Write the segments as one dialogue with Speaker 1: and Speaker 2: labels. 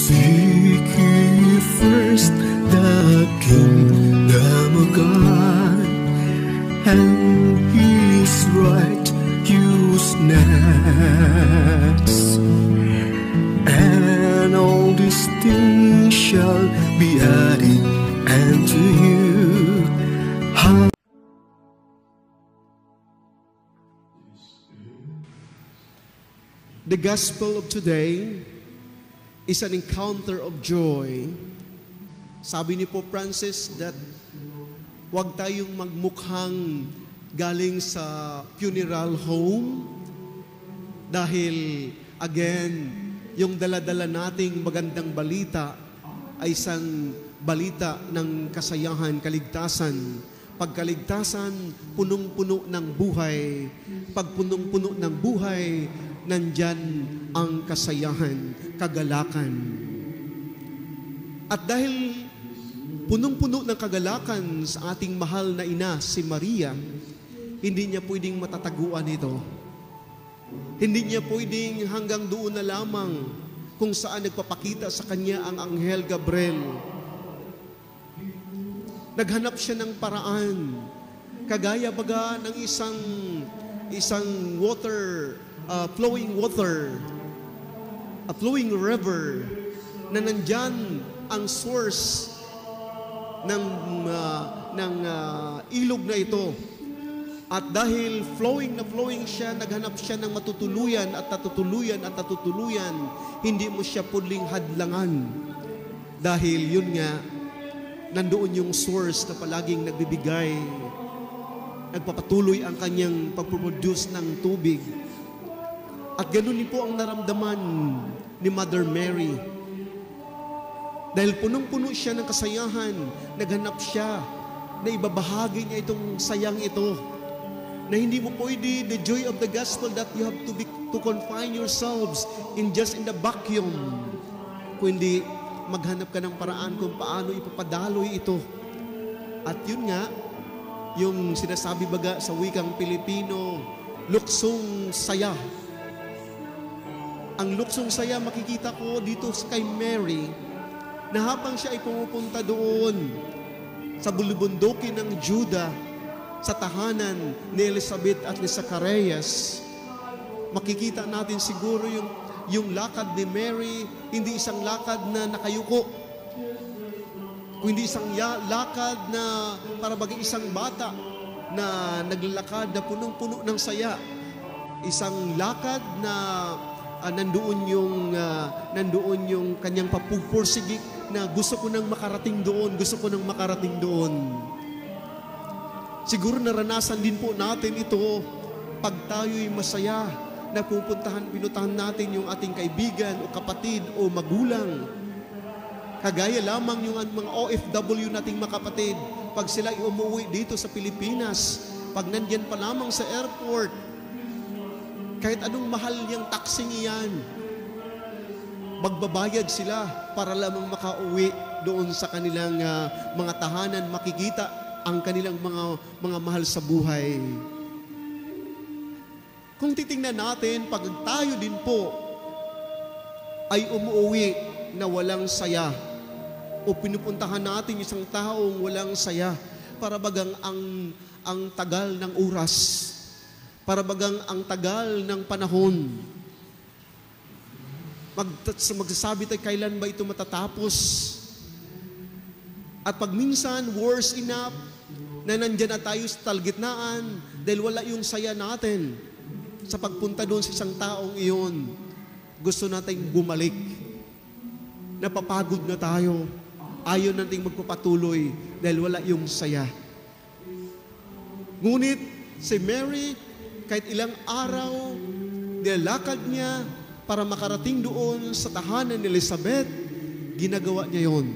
Speaker 1: Seek ye first the kingdom of God and His righteousness, and all these things shall be added unto you. The gospel of today is an encounter of joy. Sabi ni Pope Francis that huwag tayong magmukhang galing sa funeral home dahil, again, yung dala-dala nating magandang balita ay isang balita ng kasayahan, kaligtasan. Pagkaligtasan, punong-puno ng buhay. Pag punong-puno ng buhay, nandyan ang kasayahan, kagalakan. At dahil punong-puno ng kagalakan sa ating mahal na ina, si Maria, hindi niya pwedeng matataguan ito. Hindi niya pwedeng hanggang doon na lamang kung saan nagpapakita sa kanya ang Anghel Gabriel. Naghanap siya ng paraan, kagaya baga ng isang flowing water, a flowing river, na nandyan ang source ng ilog na ito. At dahil flowing na flowing siya, naghanap siya ng matutuluyan at natutuluyan at natutuluyan, hindi mo siya pudling hadlangan. Dahil yun nga, nandoon yung source na palaging nagbibigay, nagpapatuloy ang kanyang pagproduce ng tubig. At ganun din po ang naramdaman ni Mother Mary. Dahil punong-puno siya ng kasayahan, naghanap siya na ibabahagi niya itong sayang ito. Na hindi mo pwede, the joy of the gospel, that you have to confine yourselves in the vacuum. Kundi maghanap ka ng paraan kung paano ipapadaloy ito. At yun nga, yung sinasabi baga sa wikang Pilipino, luksong saya. Ang luksong saya makikita ko dito kay Mary, na habang siya ay pumupunta doon sa bulubundukin ng Juda, sa tahanan ni Elizabeth at ni Zacarias, makikita natin siguro yung lakad ni Mary, hindi isang lakad na nakayuko, kundi isang lakad na para bagay isang bata na naglalakad na punong-puno ng saya. Isang lakad na nandoon yung kanyang papupursigik na gusto ko nang makarating doon. Siguro naranasan din po natin ito pag tayo'y masaya na pinuntahan natin yung ating kaibigan o kapatid o magulang. Kagaya lamang yung mga OFW nating mga kapatid, pag sila umuwi dito sa Pilipinas, pag nandyan pa lamang sa airport, kahit anong mahal niyang taxing iyan, magbabayad sila para lamang makauwi doon sa kanilang mga tahanan, makikita ang kanilang mga mahal sa buhay. Kung titingnan natin, pag tayo din po ay umuwi na walang saya, o pinupuntahan natin isang taong walang saya, para bagang ang tagal ng oras, para bagang ang tagal ng panahon. Magsasabi tayo, kailan ba ito matatapos? At pag minsan, worse enough, na nandyan na tayo sa talgitnaan dahil wala yung saya natin sa pagpunta doon sa isang taong iyon. Gusto natin bumalik. Napapagod na tayo. Ayaw natin magpapatuloy dahil wala yung saya. Ngunit si Mary, kahit ilang araw, nilakad niya para makarating doon sa tahanan ni Elizabeth, ginagawa niya yon.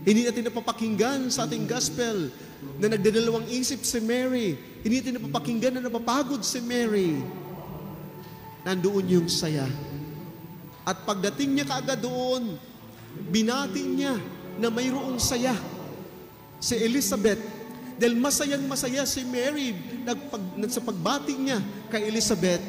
Speaker 1: Hindi natin napapakinggan sa ating gospel na nagdadalawang isip si Mary. Hindi natin napapakinggan na napapagod si Mary. Nandoon yung saya. At pagdating niya kaagad doon, binati niya na mayroong saya si Elizabeth. Dahil masayang-masaya si Mary sa pagbati niya kay Elizabeth,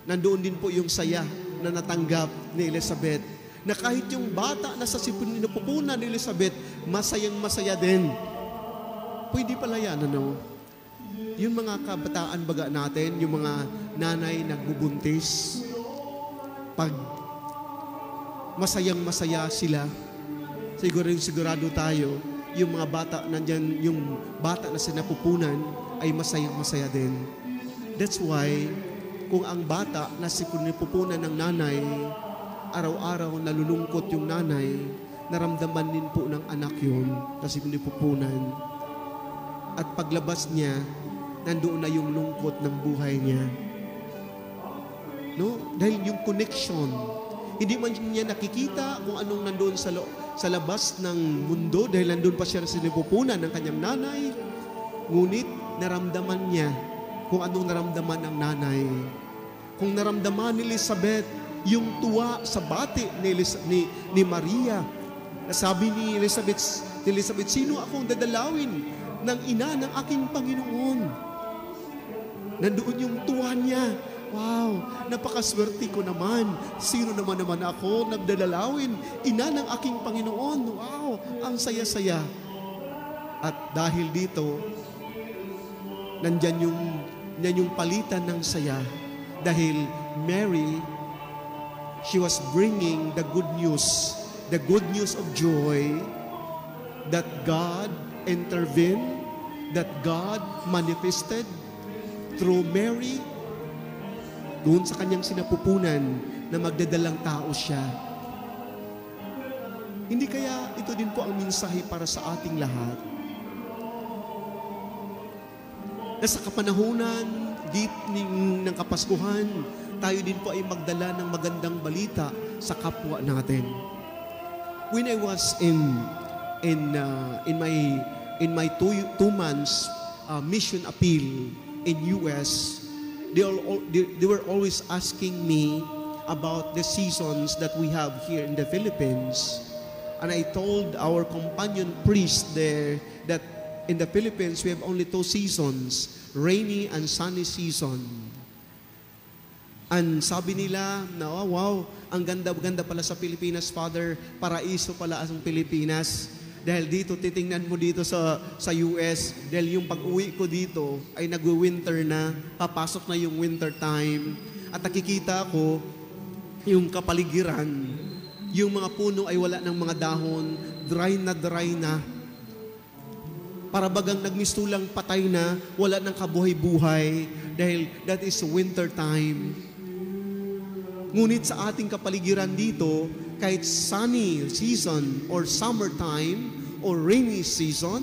Speaker 1: nandoon din po yung saya na natanggap ni Elizabeth. na kahit yung bata na sa sinupupunan ni Elizabeth, masayang-masaya din. Pwede pala yan, ano? Yung mga kabataan baga natin, yung mga nanay nagbubuntis, pag masayang-masaya sila, sigurado tayo, yung mga bata nandyan, yung bata na sinapupunan, ay masayang-masaya din. That's why, kung ang bata na sinipupunan ng nanay, araw-araw nalulungkot yung nanay, naramdaman din po ng anak yun na sinipupunan. At paglabas niya, nandoon na yung lungkot ng buhay niya. No? Dahil yung connection, hindi man niya nakikita kung anong nandoon sa labas ng mundo dahil nandoon pa siya sa sinipupunan ng kanyang nanay. Ngunit naramdaman niya kung anong naramdaman ng nanay. Kung naramdaman ni Elizabeth yung tuwa sa bati ni Maria. Nasabi ni Elizabeth, sino akong dadalawin ng ina ng aking Panginoon? Nandoon yung tuwa niya. Wow, napakaswerte ko naman. Sino naman ako nagdadalawin? Ina ng aking Panginoon. Wow, ang saya-saya. At dahil dito, nandyan yung palitan ng saya. Dahil Mary, she was bringing the good news of joy that God intervened, that God manifested through Mary doon sa kanyang sinapupunan na magdadalang tao siya. Hindi kaya ito din po ang mensahe para sa ating lahat? Na sa kapanahunan ng Kapaskuhan, tayo din po ay magdala ng magandang balita sa kapwa natin. When I was in my two months mission appeal in US, they were always asking me about the seasons that we have here in the Philippines. And I told our companion priest there that in the Philippines we have only two seasons, rainy and sunny season. And sabi nila na, oh, wow, ang ganda-ganda pala sa Pilipinas, Father, paraiso pala ang Pilipinas. Dahil dito, titingnan mo dito sa US, dahil yung pag-uwi ko dito ay nag-winter na, papasok na yung winter time. At nakikita ko yung kapaligiran, yung mga puno ay wala ng mga dahon, dry na. Para bagang nagmistulang patay na, wala ng kabuhay-buhay, dahil that is winter time. Ngunit sa ating kapaligiran dito, kahit sunny season or summertime or rainy season,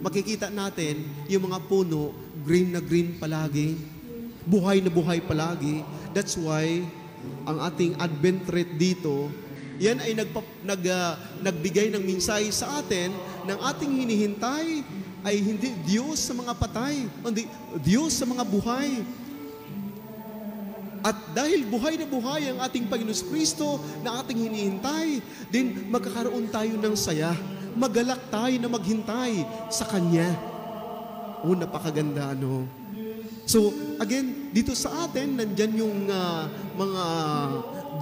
Speaker 1: makikita natin yung mga puno, green na green palagi, buhay na buhay palagi. That's why ang ating Advent rite dito, yan ay nagbigay ng mensahe sa atin ng ating hinihintay ay hindi Diyos sa mga patay, kundi Diyos sa mga buhay. At dahil buhay na buhay ang ating Panginoon Kristo na ating hinihintay, din magkakaroon tayo ng saya. Magalak tayo na maghintay sa Kanya. Oh, napakaganda, no? So, again, dito sa atin, nandyan yung mga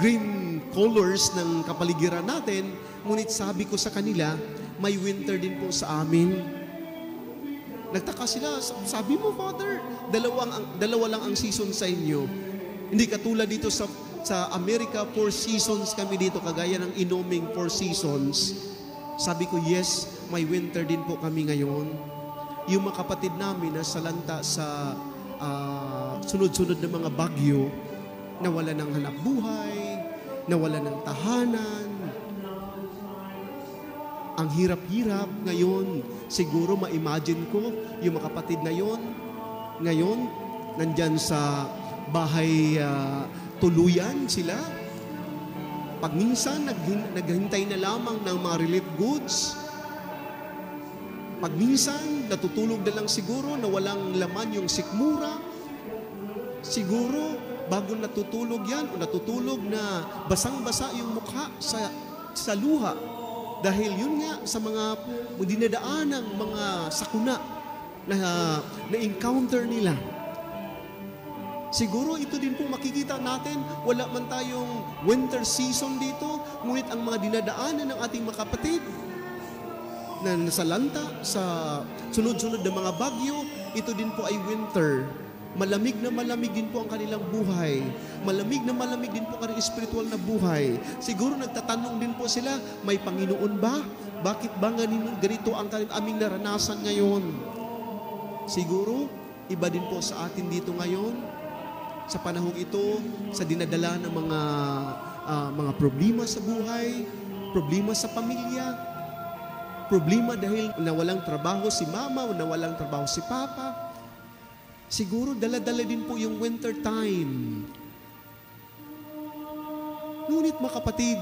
Speaker 1: green colors ng kapaligiran natin. Ngunit sabi ko sa kanila, may winter din po sa amin. Nagtaka sila, sabi mo, Father, dalawa lang ang season sa inyo. Hindi katulad dito sa Amerika, 4 seasons kami dito, kagaya ng inuming 4 seasons. Sabi ko, yes, may winter din po kami ngayon. Yung mga kapatid namin na salanta sa sunod-sunod na mga bagyo, nawala ng hanap buhay, nawala ng tahanan. Ang hirap-hirap ngayon. Siguro ma-imagine ko yung mga kapatid na yon ngayon, nandyan sa bahay tuluyan sila. Pag minsan, naghintay na lamang ng mga relief goods. Pag minsan, natutulog na lang siguro na walang laman yung sikmura. Siguro, bago natutulog yan, o natutulog na basang-basa yung mukha sa luha. Dahil yun nga, sa mga dinadaan ng mga sakuna na encounter nila. Siguro ito din po makikita natin, wala man tayong winter season dito, ngunit ang mga dinadaanan ng ating mga kapatid na nasalanta sa sunod-sunod na mga bagyo, ito din po ay winter. Malamig na malamig din po ang kanilang buhay. Malamig na malamig din po ang kanilang spiritual na buhay. Siguro nagtatanong din po sila, may Panginoon ba? Bakit ba ganito ang aming naranasan ngayon? Siguro, iba din po sa atin dito ngayon, sa panahong ito, sa dinadala ng mga problema sa buhay, problema sa pamilya, problema dahil nawalang trabaho si mama o nawalang trabaho si papa. Siguro dala-dala din po yung winter time. Ngunit mga kapatid,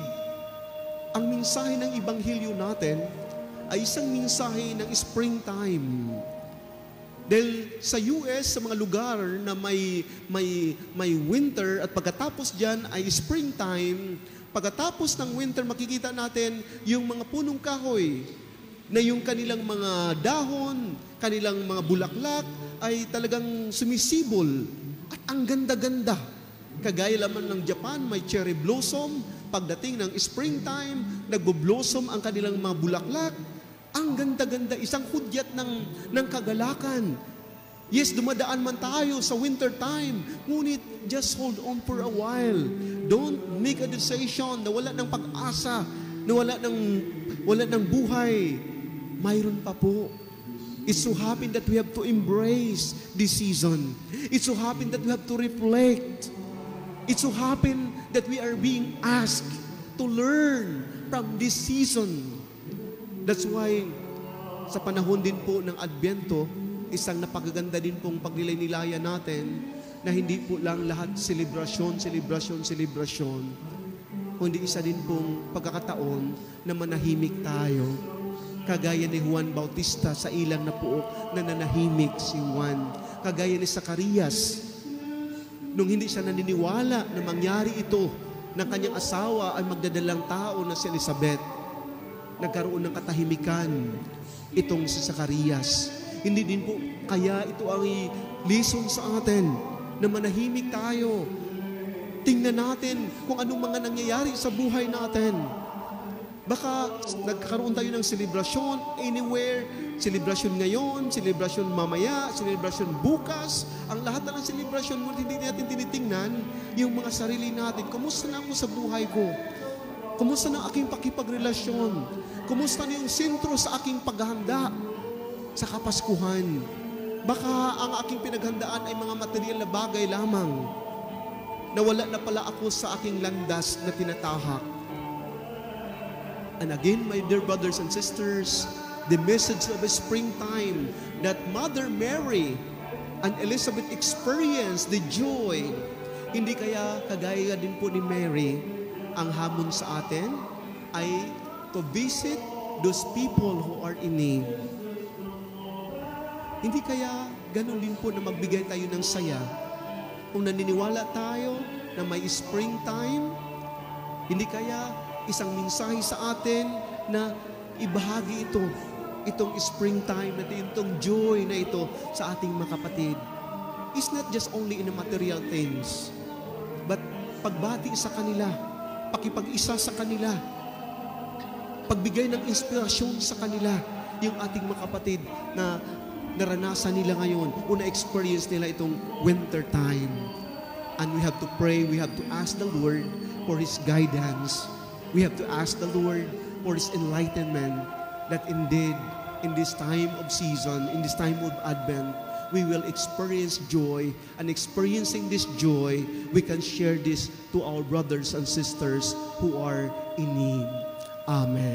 Speaker 1: ang mensahe ng Ebanghelyo natin ay isang mensahe ng springtime. Dahil sa US, sa mga lugar na may winter at pagkatapos dyan ay springtime, pagkatapos ng winter makikita natin yung mga punong kahoy na yung kanilang mga dahon, kanilang mga bulaklak ay talagang sumisibol at ang ganda-ganda. Kagaya lamang ng Japan, may cherry blossom. Pagdating ng springtime, nagbo-blossom ang kanilang mga bulaklak. Ang ganda-ganda, isang hudyat ng kagalakan. Yes, dumadaan man tayo sa winter time, ngunit just hold on for a while. Don't make a decision na wala ng pag-asa, na wala ng buhay. Mayroon pa po. It so happen that we have to embrace this season. It so happen that we have to reflect. It so happen that we are being asked to learn from this season. That's why, sa panahon din po ng Adbyento, isang napakaganda din pong pagnilay-nilaya natin na hindi po lang lahat selebrasyon, kundi isa din pong pagkakataon na manahimik tayo. Kagaya ni Juan Bautista sa ilang na puok na nanahimik si Juan. Kagaya ni Zacarias, nung hindi siya naniniwala na mangyari ito, ng kanyang asawa ay magdadalang tao na si Elizabeth, nagkaroon ng katahimikan itong si Zacarias. Hindi din po kaya ito ang lesson sa atin na manahimik tayo. Tingnan natin kung anong mga nangyayari sa buhay natin. Baka nagkakaroon tayo ng selebrasyon anywhere, selebrasyon ngayon, selebrasyon mamaya, selebrasyon bukas. Ang lahat ng selebrasyon, hindi natin tinitingnan yung mga sarili natin. Kumusta na ako sa buhay ko? Kumusta na aking pakipagrelasyon? Kumusta na yung sentro sa aking paghahanda sa Kapaskuhan? Baka ang aking pinaghandaan ay mga material na bagay lamang. Nawala na pala ako sa aking landas na tinatahak. And again, my dear brothers and sisters, the message of a springtime that Mother Mary and Elizabeth experienced the joy. Hindi kaya kagaya din po ni Mary, ang hamon sa atin ay to visit those people who are in need. Hindi kaya ganun din po na magbigay tayo ng saya. Kung naniniwala tayo na may springtime, hindi kaya isang mensahe sa atin na ibahagi itong springtime na itong joy na ito sa ating mga kapatid. It's not just only in the material things, but pagbati sa kanila, pakipag-isa sa kanila, pagbigay ng inspirasyon sa kanila, yung ating mga kapatid na naranasan nila ngayon o na-experience nila itong winter time. And we have to pray, we have to ask the Lord for His guidance. We have to ask the Lord for His enlightenment that indeed, in this time of season, in this time of Advent, we will experience joy, and experiencing this joy, we can share this to our brothers and sisters who are in need. Amen.